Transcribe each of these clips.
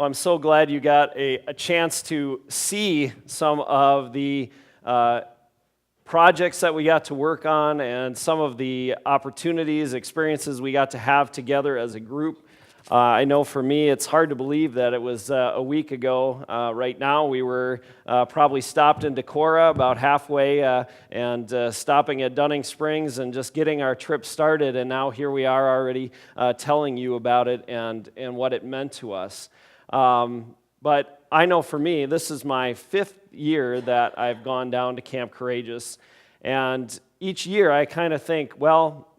Well, I'm so glad you got a chance to see some of the projects that we got to work on and some of the opportunities, experiences we got to have together as a group. I know for me, it's hard to believe that it was a week ago. Right now, we were probably stopped in Decorah about halfway and stopping at Dunning Springs and just getting our trip started. And now here we are already telling you about it and what it meant to us. But I know for me, this is my 5th year that I've gone down to Camp Courageous. And each year I kind of think, well,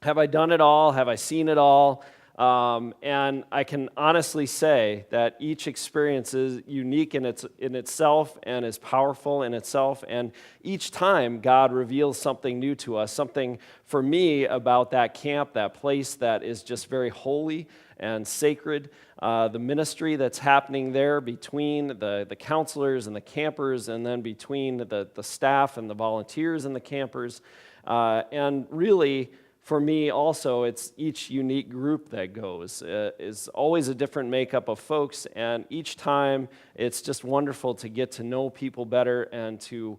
have I done it all? Have I seen it all? And I can honestly say that each experience is unique in itself and is powerful in itself. And each time God reveals something new to us, something for me about that camp, that place that is just very holy and sacred. The ministry that's happening there between the counselors and the campers, and then between the staff and the volunteers and the campers. And really, for me also, it's each unique group that goes. Is always a different makeup of folks, and each time it's just wonderful to get to know people better and to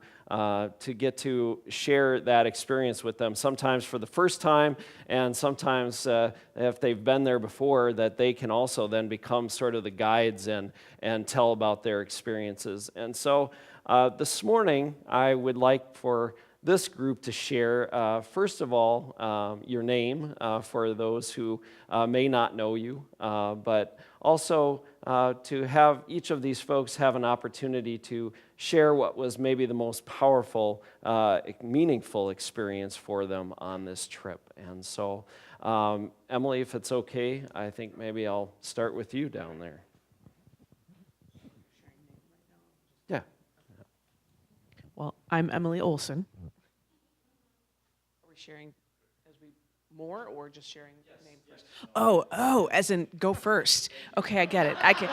get to share that experience with them, sometimes for the first time, and sometimes if they've been there before, that they can also then become sort of the guides and tell about their experiences. And so this morning, I would like for this group to share, first of all, your name for those who may not know you, but also to have each of these folks have an opportunity to share what was maybe the most powerful, meaningful experience for them on this trip. And so, Emily, if it's okay, I think maybe I'll start with you down there. Yeah. Well, I'm Emily Olson. Are we sharing as we more or just sharing name first? Oh, as in go first. Okay, I get it. I can.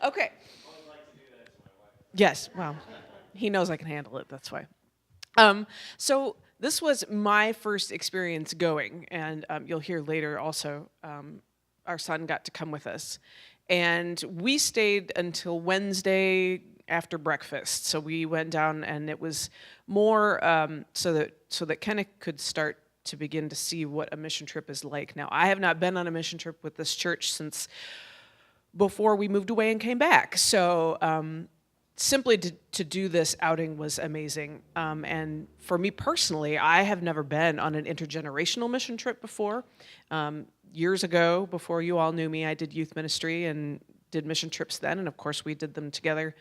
Okay. Yes, well, he knows I can handle it, that's why. So this was my first experience going, and you'll hear later also, our son got to come with us. And we stayed until Wednesday after breakfast. So we went down, and it was more so that Kenneth could start to begin to see what a mission trip is like. Now, I have not been on a mission trip with this church since before we moved away and came back. So simply to do this outing was amazing. And for me personally, I have never been on an intergenerational mission trip before. Years ago, before you all knew me, I did youth ministry and did mission trips then, and of course we did them together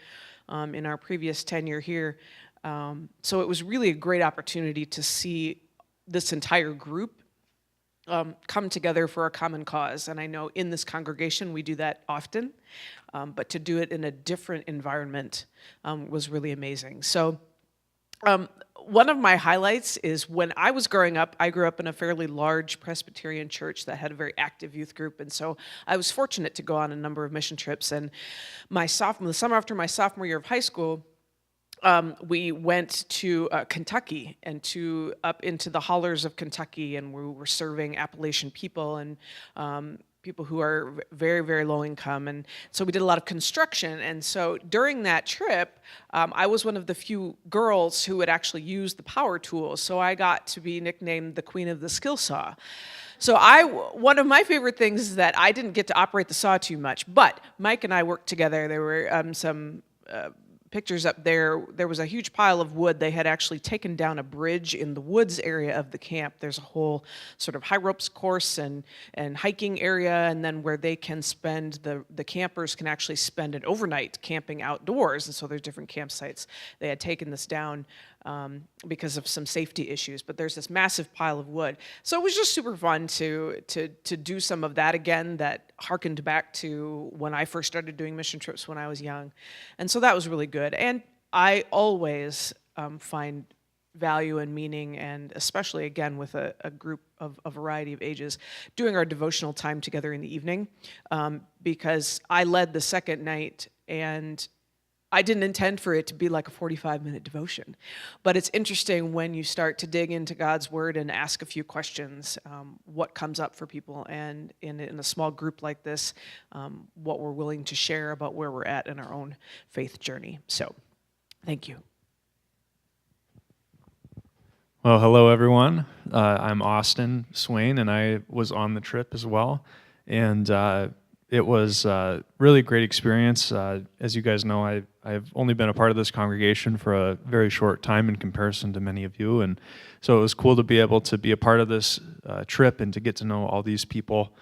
in our previous tenure here. So it was really a great opportunity to see this entire group come together for a common cause. And I know in this congregation we do that often, but to do it in a different environment was really amazing. So one of my highlights is when I was growing up, I grew up in a fairly large Presbyterian church that had a very active youth group, and so I was fortunate to go on a number of mission trips. And the summer after my sophomore year of high school, we went to Kentucky and up into the hollers of Kentucky, and we were serving Appalachian people and people who are very, very low income. And so we did a lot of construction. And so during that trip, I was one of the few girls who would actually use the power tools. So I got to be nicknamed the Queen of the Skill Saw. So one of my favorite things is that I didn't get to operate the saw too much, but Mike and I worked together. There were some pictures up there. There was a huge pile of wood. They had actually taken down a bridge in the woods area of the camp. There's a whole sort of high ropes course and hiking area, and then where they can spend, the campers can actually spend an overnight camping outdoors, and so there's different campsites. They had taken this down because of some safety issues, but there's this massive pile of wood. So it was just super fun to do some of that again that harkened back to when I first started doing mission trips when I was young. And so that was really good. And I always find value and meaning, and especially again with a group of a variety of ages, doing our devotional time together in the evening, because I led the second night, and I didn't intend for it to be like a 45-minute devotion. But it's interesting when you start to dig into God's word and ask a few questions, what comes up for people. And in a small group like this, what we're willing to share about where we're at in our own faith journey. So thank you. Well, hello everyone. I'm Austin Swain, and I was on the trip as well. And it was really a great experience. As you guys know, I've only been a part of this congregation for a very short time in comparison to many of you. And so it was cool to be able to be a part of this trip and to get to know all these people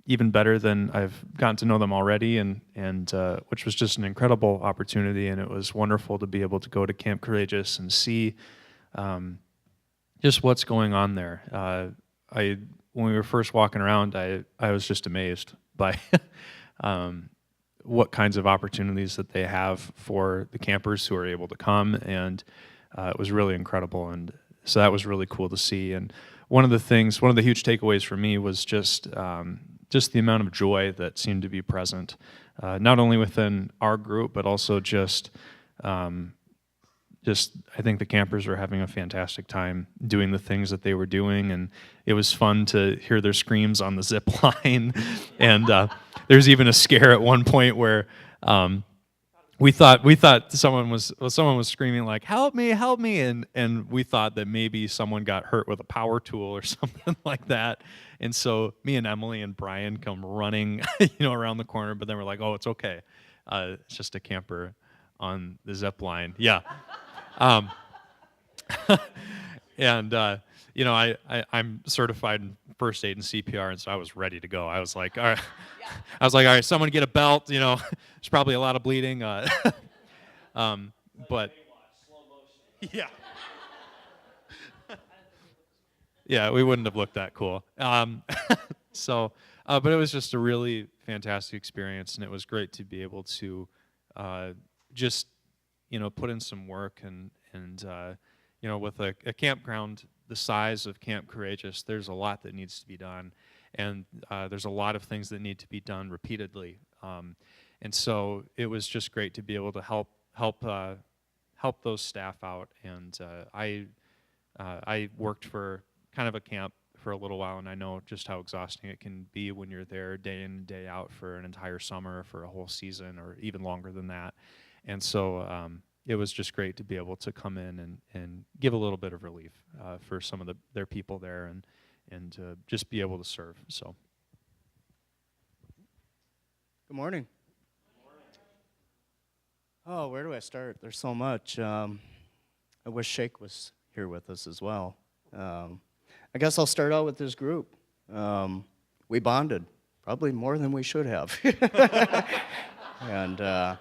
even better than I've gotten to know them already, and which was just an incredible opportunity. And it was wonderful to be able to go to Camp Courageous and see just what's going on there. When we were first walking around, I was just amazed by what kinds of opportunities that they have for the campers who are able to come, and it was really incredible. And so that was really cool to see. And one of the huge takeaways for me was just the amount of joy that seemed to be present, not only within our group, but also just I think the campers were having a fantastic time doing the things that they were doing, and it was fun to hear their screams on the zip line. And there's even a scare at one point where we thought someone was screaming like "Help me, help me!" and we thought that maybe someone got hurt with a power tool or something like that. And so me and Emily and Brian come running, around the corner, but then we're like, "Oh, it's okay. It's just a camper on the zip line." Yeah. And I'm certified in first aid and CPR, and so I was ready to go. I was like, all right, someone get a belt. There's probably a lot of bleeding. But yeah, yeah, we wouldn't have looked that cool. But it was just a really fantastic experience, and it was great to be able to just put in some work and with a campground the size of Camp Courageous, there's a lot that needs to be done, and there's a lot of things that need to be done repeatedly. And so it was just great to be able to help those staff out. And I worked for kind of a camp for a little while, and I know just how exhausting it can be when you're there day in and day out for an entire summer, for a whole season, or even longer than that. And so it was just great to be able to come in and give a little bit of relief for some of their people there, and just be able to serve. So, good morning. Oh, where do I start? There's so much. I wish Shake was here with us as well. I guess I'll start out with this group. We bonded, probably more than we should have. And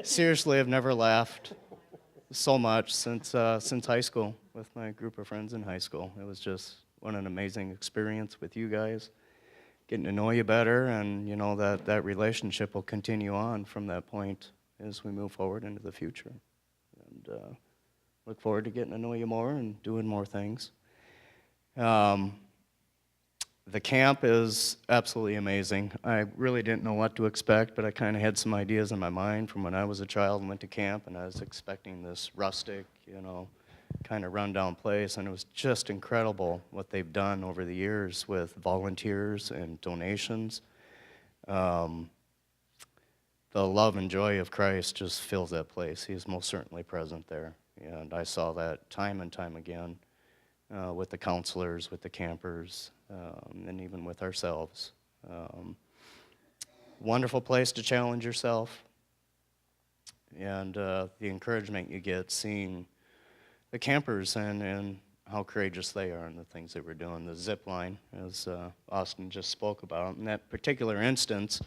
seriously, I've never laughed so much since high school with my group of friends in high school. It was just what an amazing experience with you guys, getting to know you better, and that relationship will continue on from that point as we move forward into the future. And look forward to getting to know you more and doing more things. The camp is absolutely amazing. I really didn't know what to expect, but I kind of had some ideas in my mind from when I was a child and went to camp, and I was expecting this rustic, kind of rundown place, and it was just incredible what they've done over the years with volunteers and donations. The love and joy of Christ just fills that place. He is most certainly present there, and I saw that time and time again with the counselors, with the campers, and even with ourselves. Wonderful place to challenge yourself, and the encouragement you get seeing the campers and how courageous they are and the things that we're doing. The zip line, as Austin just spoke about. In that particular instance,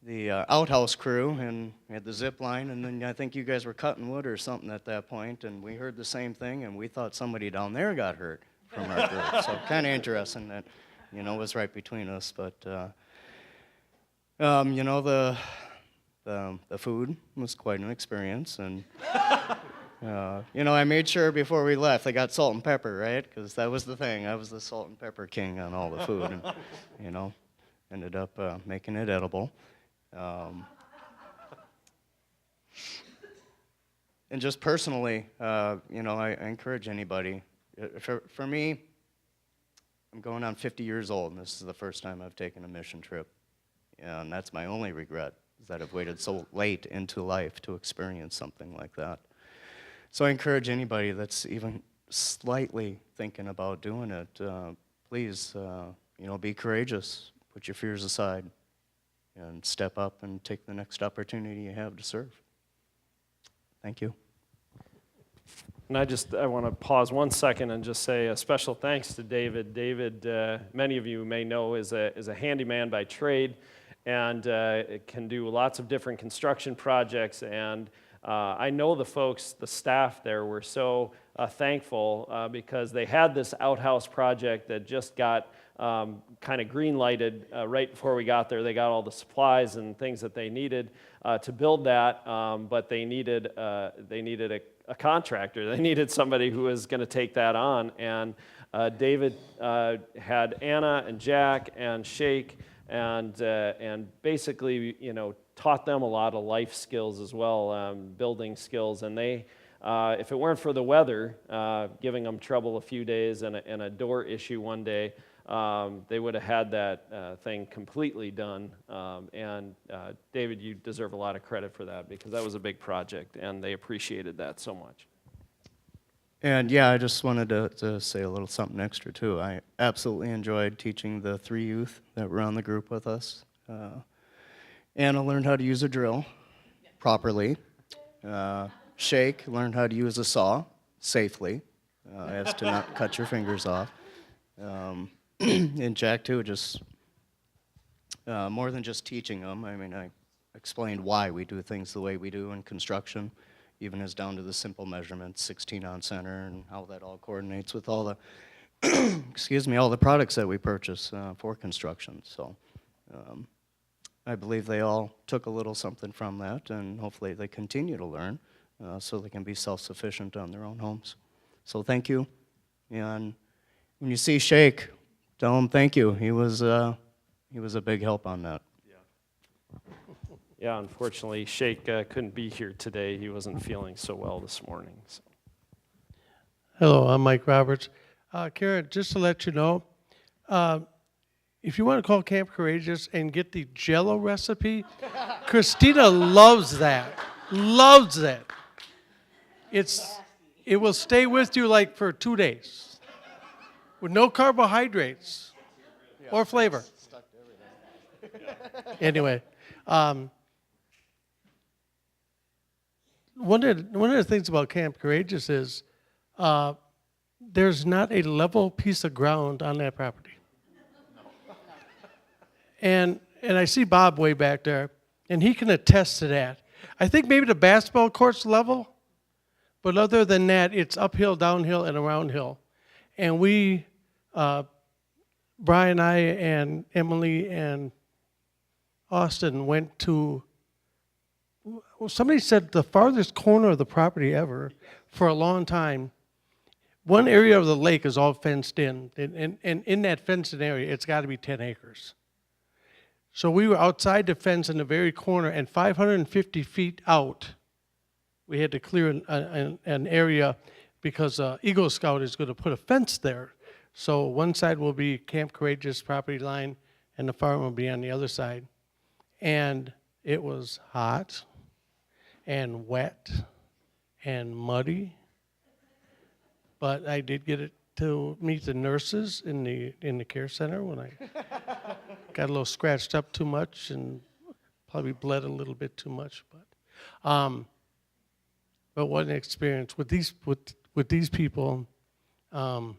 the outhouse crew, and we had the zip line, and then I think you guys were cutting wood or something at that point, and we heard the same thing, and we thought somebody down there got hurt from our group. So kind of interesting that, it was right between us. But, the food was quite an experience, and, I made sure before we left they got salt and pepper, right? Because that was the thing. I was the salt and pepper king on all the food, and, ended up making it edible. And just personally, you know, I encourage anybody. For me, I'm going on 50 years old, and this is the first time I've taken a mission trip. And that's my only regret, is that I've waited so late into life to experience something like that. So I encourage anybody that's even slightly thinking about doing it, please, you know, be courageous. Put your fears aside and step up and take the next opportunity you have to serve. Thank you. And I want to pause 1 second and just say a special thanks to David. David, many of you may know, is a handyman by trade, and can do lots of different construction projects. And I know the folks, the staff there, were so thankful because they had this outhouse project that just got kind of green lighted right before we got there. They got all the supplies and things that they needed to build that, but they needed a contractor. They needed somebody who was going to take that on. And David had Anna and Jack and Shake, and basically, you know, taught them a lot of life skills as well, building skills. And they, if it weren't for the weather giving them trouble a few days and a door issue one day, they would have had that thing completely done. David, you deserve a lot of credit for that, because that was a big project, and they appreciated that so much. And yeah, I just wanted to say a little something extra too. I absolutely enjoyed teaching the 3 youth that were on the group with us. Anna learned how to use a drill properly. Shake learned how to use a saw safely, as to not cut your fingers off. And Jack too, just more than just teaching them. I mean, I explained why we do things the way we do in construction, even as down to the simple measurements, 16 on center, and how that all coordinates with all the, excuse me, all the products that we purchase for construction. So I believe they all took a little something from that, and hopefully they continue to learn so they can be self-sufficient on their own homes. So thank you. And when you see Shake, tell him thank you. He was a big help on that. Yeah, unfortunately, Shake couldn't be here today. He wasn't feeling so well this morning. So. Hello, I'm Mike Roberts. Karen, just to let you know, if you want to call Camp Courageous and get the Jell-O recipe, Christina loves that. Loves that. It will stay with you like for 2 days with no carbohydrates or flavor. Anyway, one of the things about Camp Courageous is there's not a level piece of ground on that property. And I see Bob way back there, and he can attest to that. I think maybe the basketball court's level, but other than that, it's uphill, downhill, and around hill. And we, Brian, I, and Emily, and Austin went to, somebody said the farthest corner of the property ever for a long time. One area of the lake is all fenced in, and in that fenced-in area, it's got to be 10 acres. So we were outside the fence in the very corner, and 550 feet out, we had to clear an area because Eagle Scout is going to put a fence there. So one side will be Camp Courageous property line, and the farm will be on the other side. And it was hot and wet and muddy, but I did get to meet the nurses in the care center when I got a little scratched up too much and probably bled a little bit too much. But what an experience with these people, and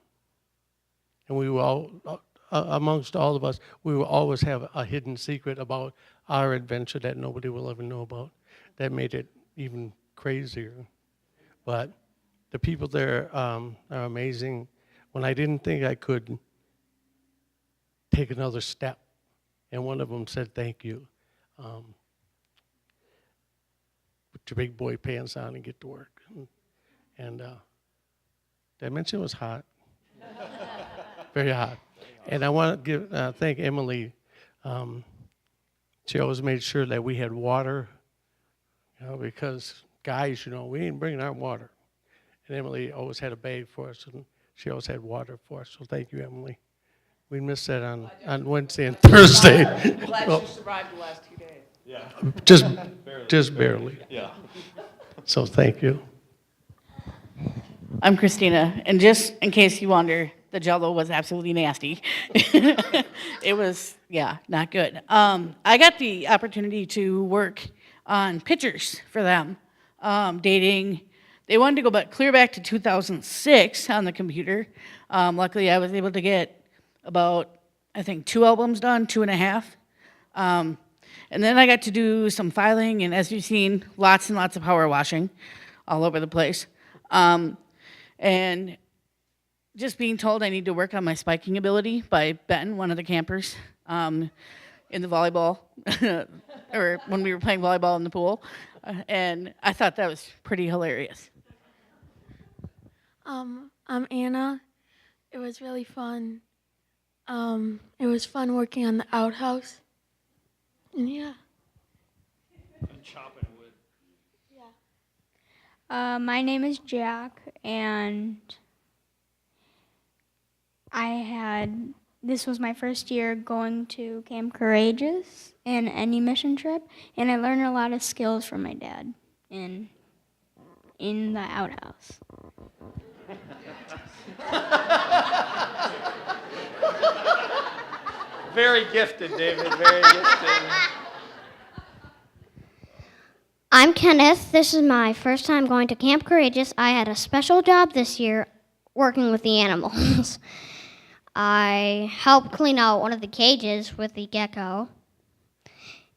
we were all amongst all of us. We will always have a hidden secret about our adventure that nobody will ever know about. That made it even crazier. But the people there are amazing. When I didn't think I could take another step, and one of them said, "Thank you. Put your big boy pants on and get to work." And did I mention it was hot? Very hot. And I want to thank Emily. She always made sure that we had water, because guys, you know, we ain't bringing our water. And Emily always had a bag for us, and she always had water for us. So thank you, Emily. We missed that on Wednesday and Thursday. Glad Well, you survived the last 2 days. just barely. Yeah. So thank you. I'm Christina, and just in case you wonder, the Jell-O was absolutely nasty. It was, yeah, not good. I got the opportunity to work on pictures for them, dating. They wanted to go clear back to 2006 on the computer. Luckily, I was able to get about, I think, 2 albums done, 2.5. And then I got to do some filing, and as you've seen, lots and lots of power washing all over the place. And just being told I need to work on my spiking ability by Ben, one of the campers, in the volleyball, or when we were playing volleyball in the pool. And I thought that was pretty hilarious. I'm Anna. It was really fun. It was fun working on the outhouse. And yeah. And chopping wood. My name is Jack, and this was my first year going to Camp Courageous and any mission trip, and I learned a lot of skills from my dad in the outhouse. Very gifted, David, very gifted. I'm Kenneth. This is my first time going to Camp Courageous. I had a special job this year working with the animals. I helped clean out one of the cages with the gecko.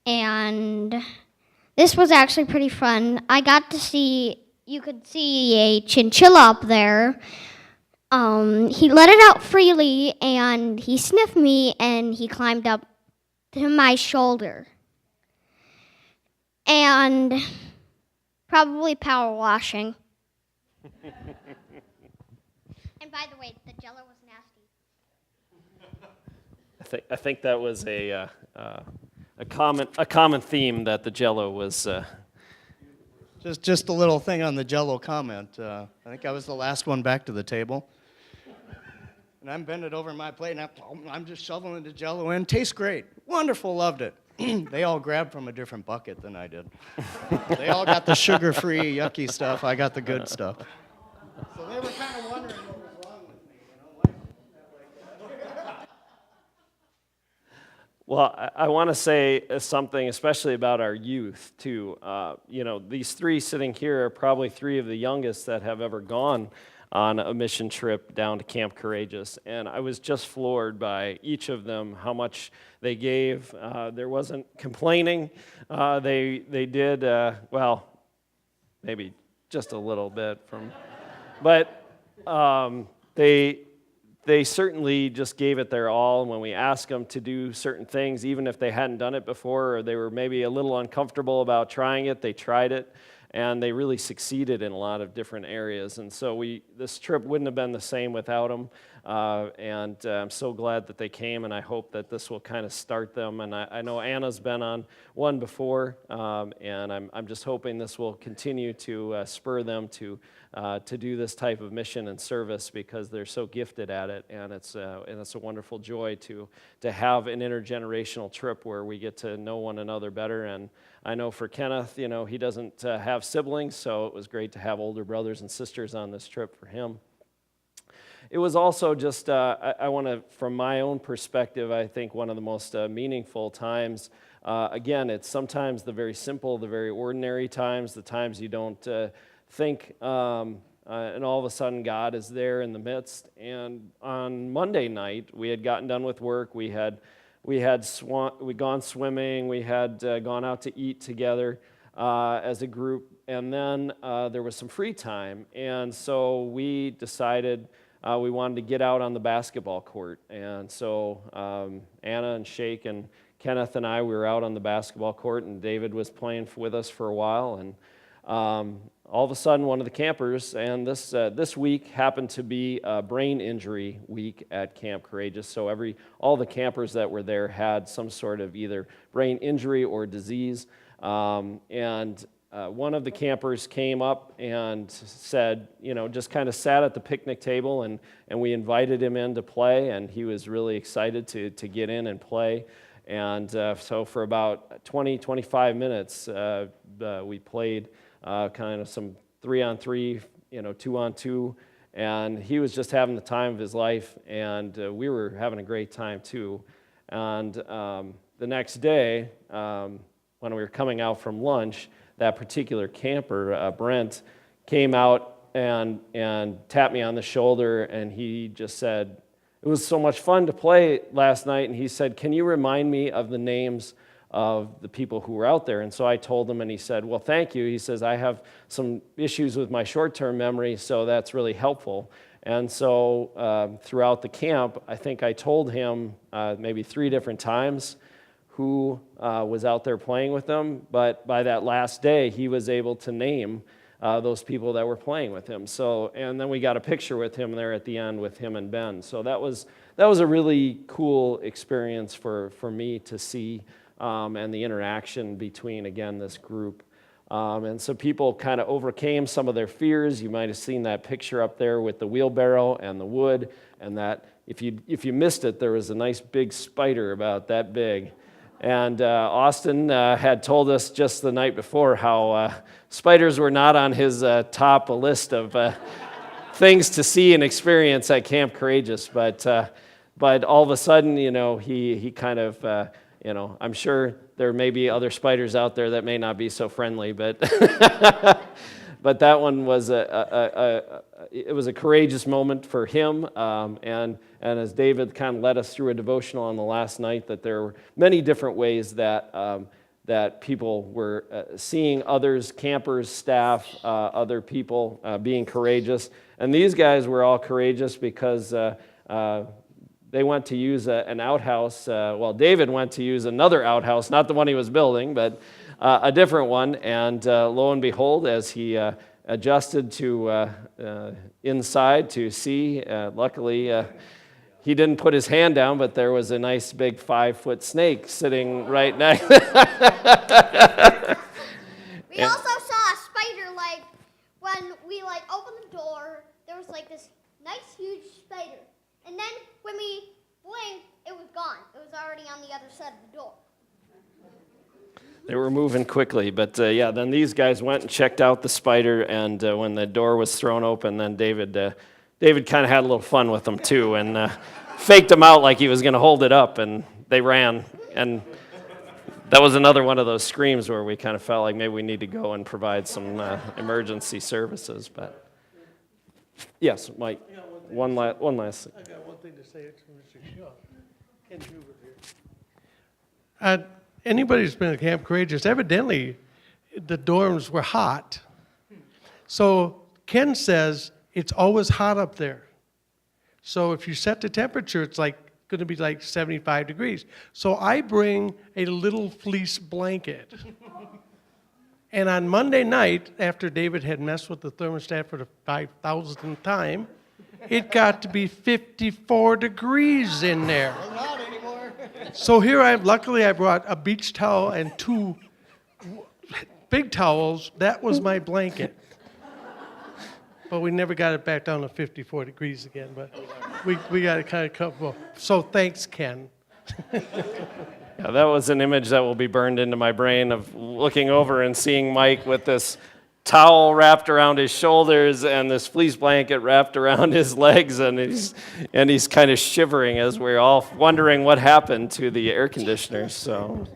And this was actually pretty fun. You could see a chinchilla up there. He let it out freely, and he sniffed me, and he climbed up to my shoulder. And probably power washing. And by the way, the Jell-O was nasty. I think that was a common theme that the Jell-O was. Just a little thing on the Jell-O comment. I think I was the last one back to the table. And I'm bending over my plate, and I'm just shoveling the Jell-O in. Tastes great. Wonderful, loved it. They all grabbed from a different bucket than I did. They all got the sugar-free, yucky stuff. I got the good stuff. So they were kind of wondering what was wrong with me. Well, I want to say something, especially about our youth, too. These 3 sitting here are probably 3 of the youngest that have ever gone on a mission trip down to Camp Courageous. And I was just floored by each of them, how much they gave. There wasn't complaining. They did, maybe just a little bit but they certainly just gave it their all. When we asked them to do certain things, even if they hadn't done it before, or they were maybe a little uncomfortable about trying it, they tried it. And they really succeeded in a lot of different areas. And so this trip wouldn't have been the same without them. And I'm so glad that they came, and I hope that this will kind of start them. And I know Anna's been on one before, and I'm just hoping this will continue to spur them to do this type of mission and service, because they're so gifted at it. And it's a wonderful joy to have an intergenerational trip where we get to know one another better. And I know for Kenneth, he doesn't have siblings, so it was great to have older brothers and sisters on this trip for him. It was also just, I want to, from my own perspective, I think one of the most meaningful times. Again, it's sometimes the very simple, the very ordinary times, the times you don't think, and all of a sudden God is there in the midst. And on Monday night, we had gotten done with work. We'd gone swimming. We had gone out to eat together as a group, and then there was some free time, and so we decided we wanted to get out on the basketball court. And so Anna and Shake and Kenneth and I, we were out on the basketball court, and David was playing with us for a while, and all of a sudden, one of the campers, and this week happened to be a brain injury week at Camp Courageous, so all the campers that were there had some sort of either brain injury or disease, and one of the campers came up and said, just kind of sat at the picnic table, and we invited him in to play, and he was really excited to get in and play. And so for about 20, 25 minutes, we played kind of some 3-on-3, 2-on-2, and he was just having the time of his life, and we were having a great time too. And the next day, when we were coming out from lunch, that particular camper, Brent, came out and tapped me on the shoulder, and he just said, "It was so much fun to play last night," and he said, "Can you remind me of the names of the people who were out there?" And so I told him, and he said, "Well, thank you." He says, "I have some issues with my short-term memory, so that's really helpful." And so throughout the camp, I think I told him maybe 3 different times who was out there playing with them, but by that last day, he was able to name those people that were playing with him. So, and then we got a picture with him there at the end with him and Ben. So that was a really cool experience for me to see, and the interaction between, again, this group. And so people kind of overcame some of their fears. You might have seen that picture up there with the wheelbarrow and the wood, and that if you missed it, there was a nice big spider about that big. And Austin had told us just the night before how spiders were not on his top list of things to see and experience at Camp Courageous. But all of a sudden, he kind of, I'm sure there may be other spiders out there that may not be so friendly, but but that one was it was a courageous moment for him, and as David kind of led us through a devotional on the last night, that there were many different ways that people were seeing others, campers, staff, other people being courageous, and these guys were all courageous because they went to use an outhouse. Well, David went to use another outhouse, not the one he was building, but a different one. And lo and behold, as he adjusted to inside to see, luckily he didn't put his hand down, but there was a nice big 5-foot snake sitting right next. We also saw a spider, when we opened the door, there was this nice huge spider. And then when we blinked, it was gone. It was already on the other side of the door. They were moving quickly, but then these guys went and checked out the spider, and when the door was thrown open, then David kind of had a little fun with them too, and faked him out like he was going to hold it up, and they ran. And that was another one of those screams where we kind of felt like maybe we need to go and provide some emergency services. But yes, Mike, one last thing. I got one thing to say to Mr. Shaw. Ken Huber here. Anybody who's been at Camp Courageous, evidently the dorms were hot. So Ken says it's always hot up there. So if you set the temperature, it's going to be 75 degrees. So I bring a little fleece blanket. And on Monday night, after David had messed with the thermostat for the 5,000th time, it got to be 54 degrees in there. Well, not anymore. So here luckily I brought a beach towel and 2 big towels. That was my blanket. But we never got it back down to 54 degrees again, but we got it kind of comfortable. So thanks, Ken. Yeah, that was an image that will be burned into my brain of looking over and seeing Mike with this towel wrapped around his shoulders and this fleece blanket wrapped around his legs, and he's kind of shivering as we're all wondering what happened to the air conditioners. So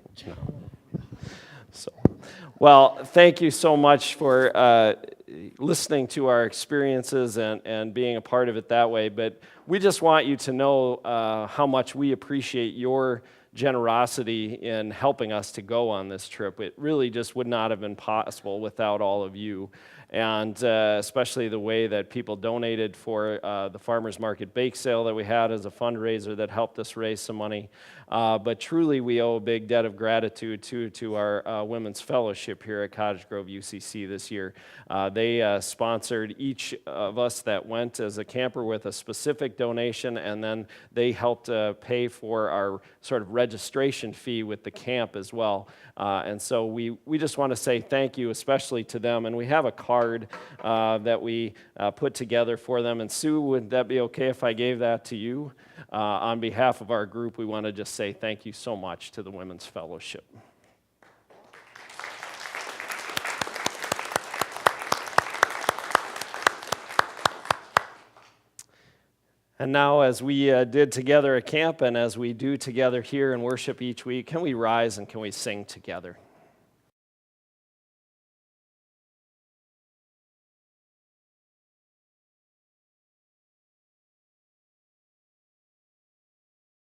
well, thank you so much for listening to our experiences and being a part of it that way. But we just want you to know how much we appreciate your generosity in helping us to go on this trip. It really just would not have been possible without all of you, and especially the way that people donated for the farmers market bake sale that we had as a fundraiser that helped us raise some money. But truly, we owe a big debt of gratitude to our Women's Fellowship here at Cottage Grove UCC this year. They sponsored each of us that went as a camper with a specific donation, and then they helped pay for our sort of registration fee with the camp as well. And so we just want to say thank you, especially to them. And we have a card that we put together for them. And Sue, would that be okay if I gave that to you? On behalf of our group, we want to just say thank you so much to the Women's Fellowship. And now, as we did together at camp and as we do together here in worship each week, can we rise and can we sing together?